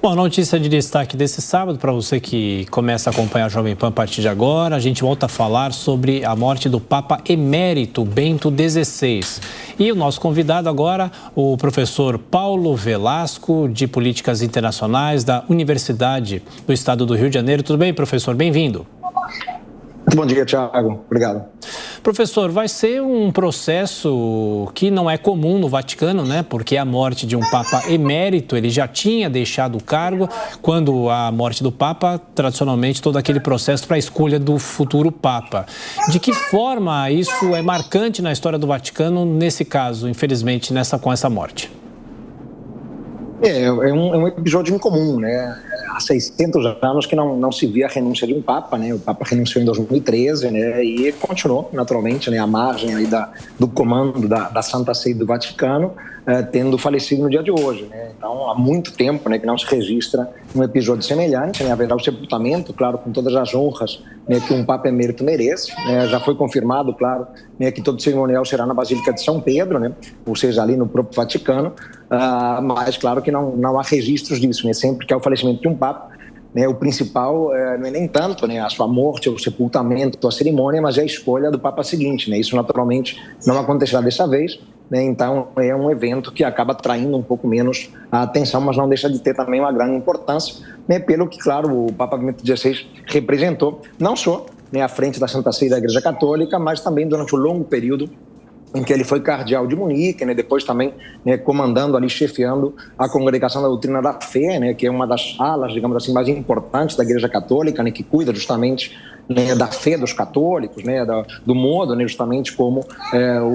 Bom, notícia de destaque desse sábado, para você que começa a acompanhar a Jovem Pan a partir de agora, a gente volta a falar sobre a morte do Papa Emérito Bento XVI. E o nosso convidado agora, o professor Paulo Velasco, de Políticas Internacionais da Universidade do Estado do Rio de Janeiro. Tudo bem, professor? Bem-vindo. Muito bom dia, Thiago. Obrigado. Professor, vai ser um processo que não é comum no Vaticano, né? Porque a morte de um Papa emérito, ele já tinha deixado o cargo. Quando a morte do Papa, tradicionalmente, todo aquele processo para a escolha do futuro Papa. De que forma isso é marcante na história do Vaticano, nesse caso, infelizmente, com essa morte? É um episódio incomum, né? Há 600 anos que não se via a renúncia de um Papa, né? O Papa renunciou em 2013, né? E continuou, naturalmente, né? À margem aí do comando da Santa Sé do Vaticano, tendo falecido no dia de hoje, né? Então, há muito tempo, né, que não se registra um episódio semelhante, né? Haverá o sepultamento, claro, com todas as honras, né, que um Papa emérito merece, né? Já foi confirmado, claro, né, que todo o cerimonial será na Basílica de São Pedro, né? Ou seja, ali no próprio Vaticano, mas claro que não há registros disso, né? Sempre que há o falecimento de um Papa, né, o principal não é nem tanto, né, a sua morte, o sepultamento, a cerimônia, mas é a escolha do Papa seguinte, né? Isso naturalmente não acontecerá dessa vez, né? Então é um evento que acaba atraindo um pouco menos a atenção, mas não deixa de ter também uma grande importância, né, pelo que, claro, o Papa Bento XVI representou, não só, né, à frente da Santa Sé da Igreja Católica, mas também durante o longo período em que ele foi cardeal de Munique, né, depois também, né, comandando ali, chefiando a Congregação da Doutrina da Fé, né, que é uma das alas, digamos assim, mais importantes da Igreja Católica, né, que cuida justamente, né, da fé dos católicos, né, do modo, né, justamente como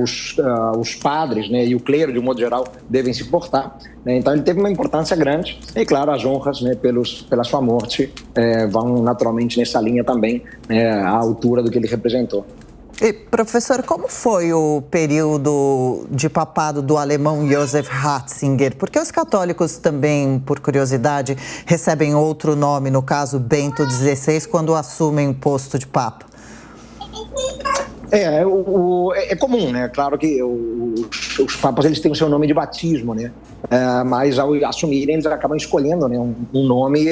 os padres, né, e o clero, de um modo geral, devem se portar, né. Então ele teve uma importância grande e, claro, as honras, né, pela sua morte vão naturalmente nessa linha também, né, à altura do que ele representou. E, professor, como foi o período de papado do alemão Joseph Ratzinger? Porque os católicos também, por curiosidade, recebem outro nome, no caso Bento XVI, quando assumem o posto de papa. É comum, né? Claro que os papas, eles têm o seu nome de batismo, né? Mas ao assumirem, eles acabam escolhendo, né, um nome,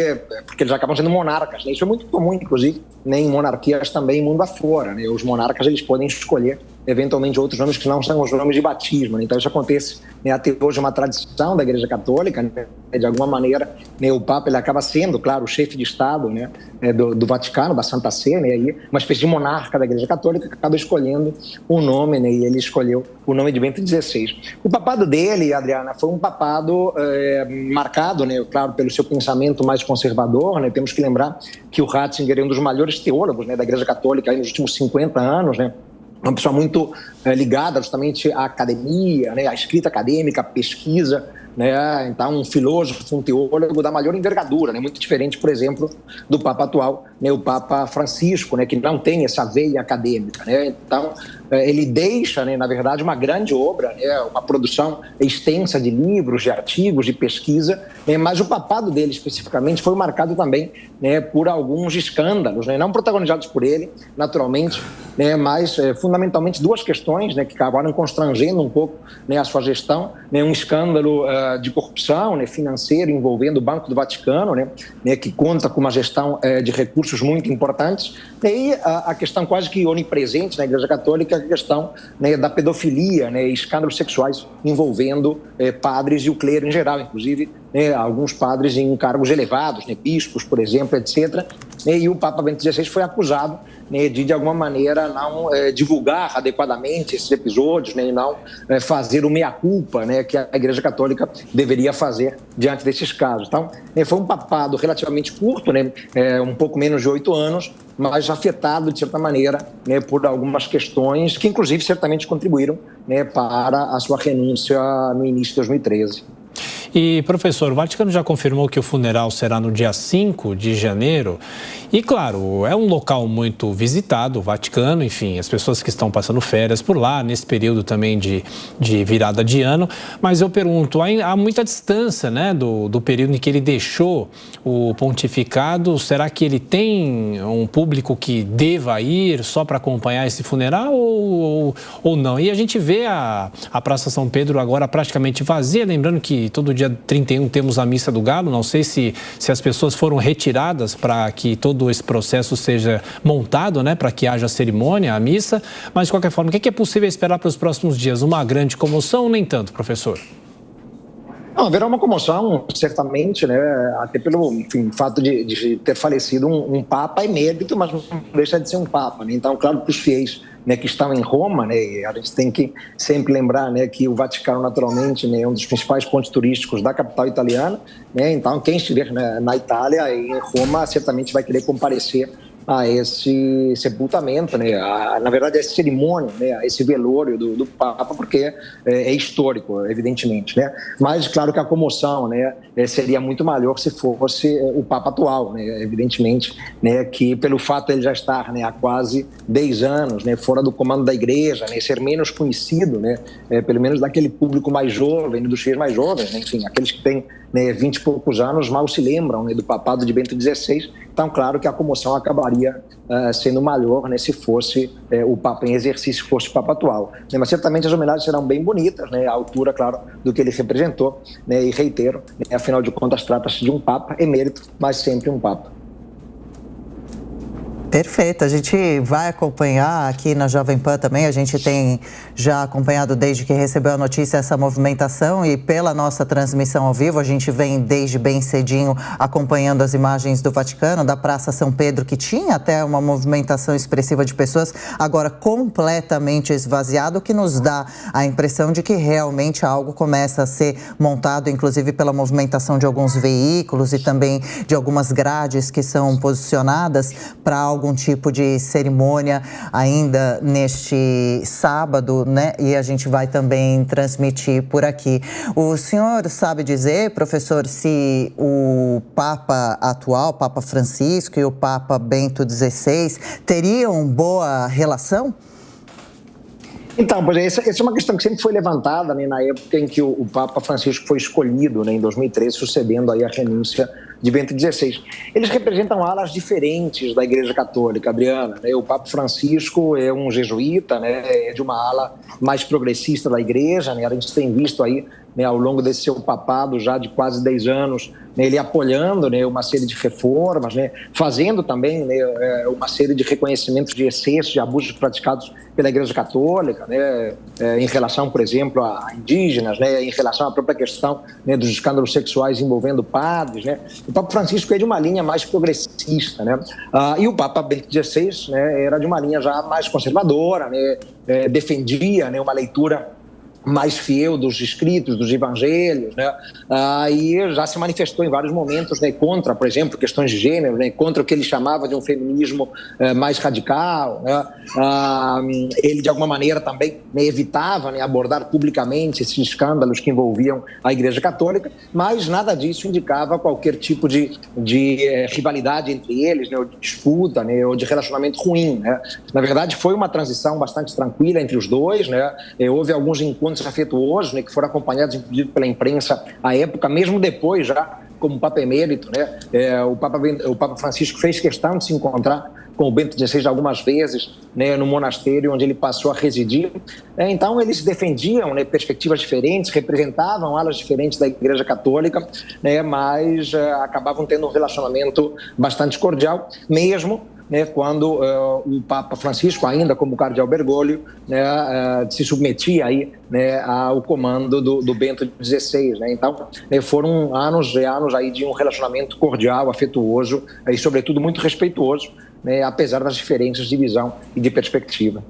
porque eles acabam sendo monarcas, né? Isso é muito comum, inclusive, né, em monarquias também, mundo afora, né? Os monarcas, eles podem escolher eventualmente outros nomes que não são os nomes de batismo, né? Então isso acontece, né, até hoje uma tradição da Igreja Católica, né? De alguma maneira, né, o Papa, ele acaba sendo, claro, o chefe de Estado, né, do Vaticano, da Santa Sé, né, aí uma espécie de monarca da Igreja Católica, que acaba escolhendo o nome, né, e ele escolheu o nome de Bento XVI. O papado dele, Adriana, foi um papado marcado, né, claro, pelo seu pensamento mais conservador, né? Temos que lembrar que o Ratzinger é um dos maiores teólogos, né, da Igreja Católica aí nos últimos 50 anos, né? Uma pessoa muito ligada justamente à academia, né, à escrita acadêmica, à pesquisa, né? Então, um filósofo, um teólogo da maior envergadura, né? Muito diferente, por exemplo, do Papa atual, né? O Papa Francisco, né? Que não tem essa veia acadêmica, né? Então, ele deixa, né, na verdade, uma grande obra, né? Uma produção extensa de livros, de artigos, de pesquisa, né? Mas o papado dele, especificamente, foi marcado também, né, por alguns escândalos, né? Não protagonizados por ele, naturalmente, né? Mas, fundamentalmente, duas questões, né, que acabaram constrangendo um pouco, né, a sua gestão, né? Um escândalo de corrupção, né, financeira envolvendo o Banco do Vaticano, né, que conta com uma gestão de recursos muito importantes, e a questão quase que onipresente na Igreja Católica, a questão, né, da pedofilia, né, e escândalos sexuais envolvendo padres e o clero em geral, inclusive, né, alguns padres em cargos elevados, né, bispos, por exemplo, etc. E o Papa Bento XVI foi acusado, né, de alguma maneira, não divulgar adequadamente esses episódios, né, e não fazer o meia-culpa, né, que a Igreja Católica deveria fazer diante desses casos. Então, foi um papado relativamente curto, né, um pouco menos de 8 anos, mas afetado, de certa maneira, né, por algumas questões que, inclusive, certamente contribuíram, né, para a sua renúncia no início de 2013. E, professor, o Vaticano já confirmou que o funeral será no dia 5 de janeiro. E, claro, é um local muito visitado, o Vaticano, enfim, as pessoas que estão passando férias por lá, nesse período também de virada de ano. Mas eu pergunto, há muita distância, né, do período em que ele deixou o pontificado. Será que ele tem um público que deva ir só para acompanhar esse funeral ou não? E a gente vê a Praça São Pedro agora praticamente vazia, lembrando que todo dia dia 31 temos a Missa do Galo. Não sei se as pessoas foram retiradas para que todo esse processo seja montado, né, para que haja a cerimônia, a missa. Mas, de qualquer forma, o que é possível esperar para os próximos dias? Uma grande comoção ou nem tanto, professor? Não, haverá uma comoção, certamente, né? Até pelo fato de ter falecido um Papa emérito, mas não deixa de ser um Papa, né? Então, claro, para os fiéis, né, que estão em Roma, né, a gente tem que sempre lembrar, né, que o Vaticano, naturalmente, né, é um dos principais pontos turísticos da capital italiana, né? Então, quem estiver, né, na Itália e em Roma certamente vai querer comparecer a esse sepultamento, né? Na verdade, a essa cerimônia, né? A esse velório do Papa, porque é histórico, evidentemente, né? Mas, claro que a comoção, né, seria muito maior se fosse o Papa atual, né? Evidentemente, né, que pelo fato de ele já estar, né, há quase 10 anos, né, fora do comando da igreja, né, ser menos conhecido, né, pelo menos daquele público mais jovem, dos fiéis mais jovens, né, enfim, aqueles que têm, né, 20 e poucos anos mal se lembram, né, do papado de Bento XVI. Então, claro que a comoção acabaria sendo maior, né, se fosse o Papa em exercício, fosse o Papa atual. Né, mas certamente as homenagens serão bem bonitas, né, à altura, claro, do que ele representou, né, e reitero, né, afinal de contas, trata-se de um Papa emérito, mas sempre um Papa. Perfeito, a gente vai acompanhar aqui na Jovem Pan também, a gente tem já acompanhado desde que recebeu a notícia essa movimentação e pela nossa transmissão ao vivo, a gente vem desde bem cedinho acompanhando as imagens do Vaticano, da Praça São Pedro, que tinha até uma movimentação expressiva de pessoas, agora completamente esvaziado, o que nos dá a impressão de que realmente algo começa a ser montado, inclusive pela movimentação de alguns veículos e também de algumas grades que são posicionadas para algum tipo de cerimônia ainda neste sábado, né? E a gente vai também transmitir por aqui. O senhor sabe dizer, professor, se o Papa atual, Papa Francisco e o Papa Bento XVI teriam boa relação? Então, pois essa é uma questão que sempre foi levantada, né, na época em que o Papa Francisco foi escolhido, né, em 2013, sucedendo aí a renúncia de Bento XVI. Eles representam alas diferentes da Igreja Católica, Adriana. Né? O Papa Francisco é um jesuíta, né, é de uma ala mais progressista da Igreja, né? A gente tem visto aí, né, ao longo desse seu papado já de quase 10 anos, né, ele apoiando, né, uma série de reformas, né, fazendo também, né, uma série de reconhecimentos de excessos, de abusos praticados pela Igreja Católica, né, em relação, por exemplo, a indígenas, né, em relação à própria questão, né, dos escândalos sexuais envolvendo padres. Né. O Papa Francisco é de uma linha mais progressista, né, e o Papa Bento XVI, né, era de uma linha já mais conservadora, né, defendia, né, uma leitura mais fiel dos escritos, dos evangelhos, né? E já se manifestou em vários momentos, né, contra, por exemplo, questões de gênero, né, contra o que ele chamava de um feminismo mais radical. Né? Ele, de alguma maneira, também, né, evitava, né, abordar publicamente esses escândalos que envolviam a Igreja Católica, mas nada disso indicava qualquer tipo de rivalidade entre eles, né, ou de disputa, né, ou de relacionamento ruim. Né? Na verdade, foi uma transição bastante tranquila entre os dois, né? Houve alguns encontros afetuosos, né, que foram acompanhados, inclusive, pela imprensa à época, mesmo depois, já como Papa emérito, né, o Papa Francisco fez questão de se encontrar com o Bento XVI algumas vezes, né, no monastério onde ele passou a residir. Então, eles se defendiam, né, perspectivas diferentes, representavam alas diferentes da Igreja Católica, né, mas acabavam tendo um relacionamento bastante cordial, mesmo, né, quando o Papa Francisco, ainda como cardeal Bergoglio, né, se submetia aí, né, ao comando do Bento XVI. Né? Então, foram anos e anos aí de um relacionamento cordial, afetuoso e, sobretudo, muito respeitoso, né, apesar das diferenças de visão e de perspectiva.